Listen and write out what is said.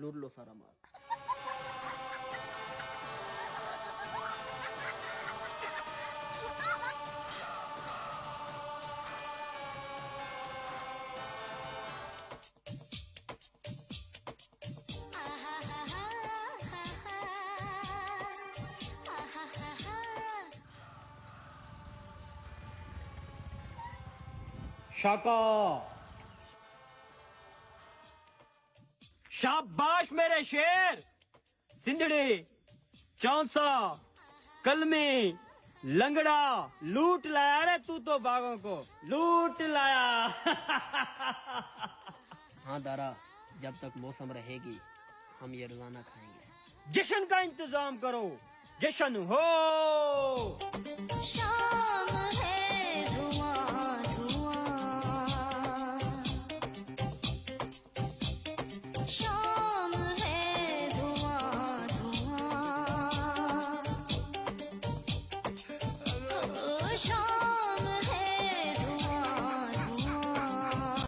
ढूंढ लो सारा माल। शाका, शाबाश मेरे शेर। सिंधड़ी, चौंसा, कलमी, लंगड़ा, लूट लाया रे तू तो बागों को, लूट लाया। हाँ दारा, जब तक मौसम रहेगी हम ये रोजाना खाएंगे। जश्न का इंतजाम करो, जश्न हो।